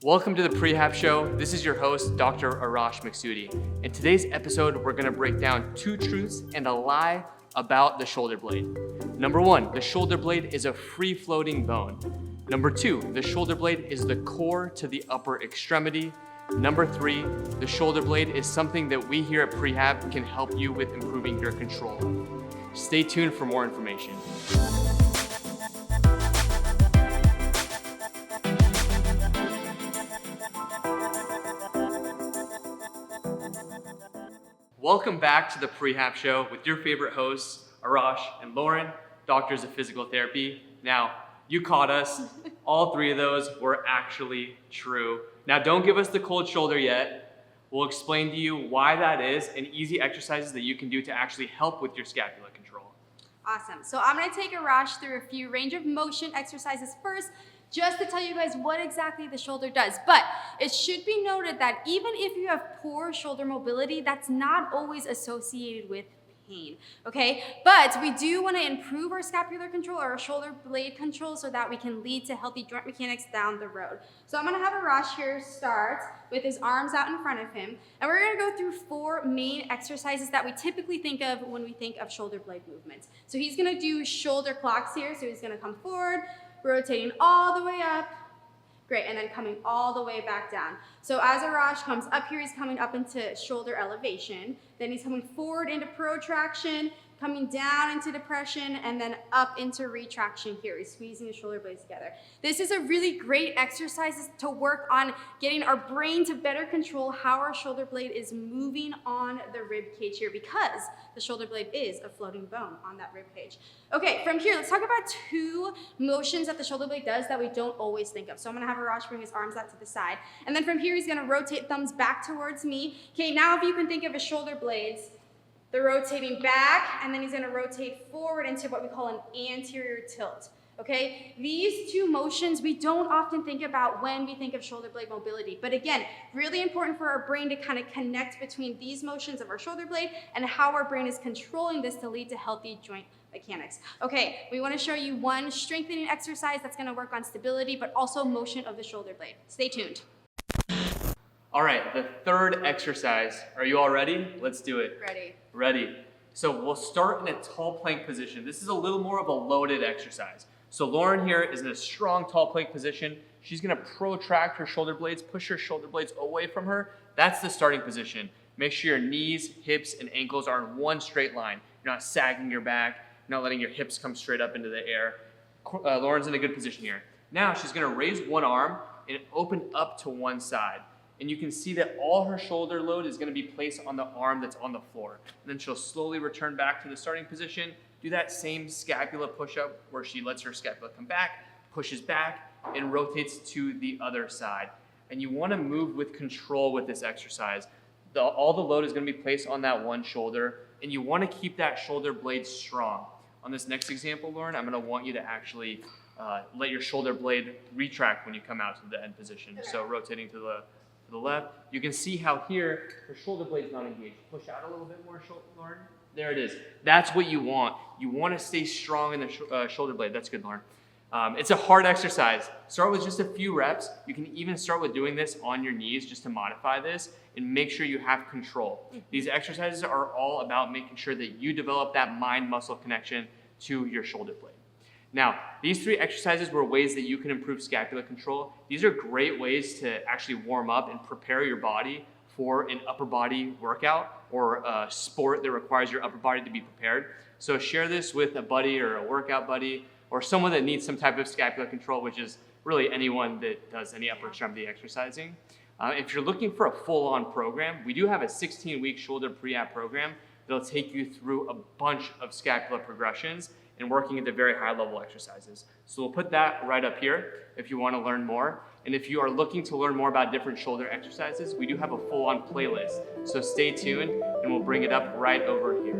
Welcome to the Prehab Show. This is your host, Dr. Arash Maksudi. In today's episode, we're gonna break down 2 truths and a lie about the shoulder blade. Number 1, the shoulder blade is a free-floating bone. Number 2, the shoulder blade is the core to the upper extremity. Number 3, the shoulder blade is something that we here at Prehab can help you with improving your control. Stay tuned for more information. Welcome back to the Prehab Show with your favorite hosts, Arash and Lauren, doctors of physical therapy. Now, you caught us. All 3 of those were actually true. Now, don't give us the cold shoulder yet. We'll explain to you why that is and easy exercises that you can do to actually help with your scapula control. Awesome. So I'm going to take Arash through a few range of motion exercises first, just to tell you guys what exactly the shoulder does. But it should be noted that even if you have poor shoulder mobility, that's not always associated with pain, okay? But we do want to improve our scapular control or our shoulder blade control so that we can lead to healthy joint mechanics down the road. So I'm going to have Arash here start with his arms out in front of him, and we're going to go through 4 main exercises that we typically think of when we think of shoulder blade movements. So he's going to do shoulder clocks here, so he's going to come forward, rotating all the way up, great, and then coming all the way back down. So as Arash comes up here, he's coming up into shoulder elevation, then he's coming forward into protraction, coming down into depression, and then up into retraction here. He's squeezing the shoulder blades together. This is a really great exercise to work on getting our brain to better control how our shoulder blade is moving on the rib cage here, because the shoulder blade is a floating bone on that rib cage. Okay, from here, let's talk about 2 motions that the shoulder blade does that we don't always think of. So I'm gonna have Arash bring his arms out to the side, and then from here, he's gonna rotate thumbs back towards me. Okay, now if you can think of his shoulder blades, they're rotating back, and then he's gonna rotate forward into what we call an anterior tilt, okay? These 2 motions we don't often think about when we think of shoulder blade mobility, but again, really important for our brain to kind of connect between these motions of our shoulder blade and how our brain is controlling this to lead to healthy joint mechanics. Okay, we wanna show you 1 strengthening exercise that's gonna work on stability, but also motion of the shoulder blade. Stay tuned. All right, the 3rd exercise. Are you all ready? Let's do it. Ready. So we'll start in a tall plank position. This is a little more of a loaded exercise. So Lauren here is in a strong tall plank position. She's gonna protract her shoulder blades, push her shoulder blades away from her. That's the starting position. Make sure your knees, hips, and ankles are in one straight line. You're not sagging your back, you're not letting your hips come straight up into the air. Lauren's in a good position here. Now she's gonna raise one arm and open up to one side. And you can see that all her shoulder load is gonna be placed on the arm that's on the floor. And then she'll slowly return back to the starting position, do that same scapula push-up where she lets her scapula come back, pushes back, and rotates to the other side. And you wanna move with control with this exercise. All the load is gonna be placed on that one shoulder, and you wanna keep that shoulder blade strong. On this next example, Lauren, I'm gonna want you to actually let your shoulder blade retract when you come out to the end position. Okay. So rotating to the left, you can see how here her shoulder blade's not engaged. Push out a little bit more, Lauren. There it is. That's what you want. You want to stay strong in the shoulder blade. That's good, Lauren. It's a hard exercise. Start with just a few reps. You can even start with doing this on your knees just to modify this and make sure you have control. These exercises are all about making sure that you develop that mind-muscle connection to your shoulder blade. Now, these 3 exercises were ways that you can improve scapular control. These are great ways to actually warm up and prepare your body for an upper body workout or a sport that requires your upper body to be prepared. So share this with a buddy or a workout buddy or someone that needs some type of scapular control, which is really anyone that does any upper extremity exercising. If you're looking for a full-on program, we do have a 16-week shoulder prehab program that'll take you through a bunch of scapular progressions and working at the very high level exercises. So we'll put that right up here if you want to learn more. And if you are looking to learn more about different shoulder exercises, we do have a full-on playlist. So stay tuned and we'll bring it up right over here.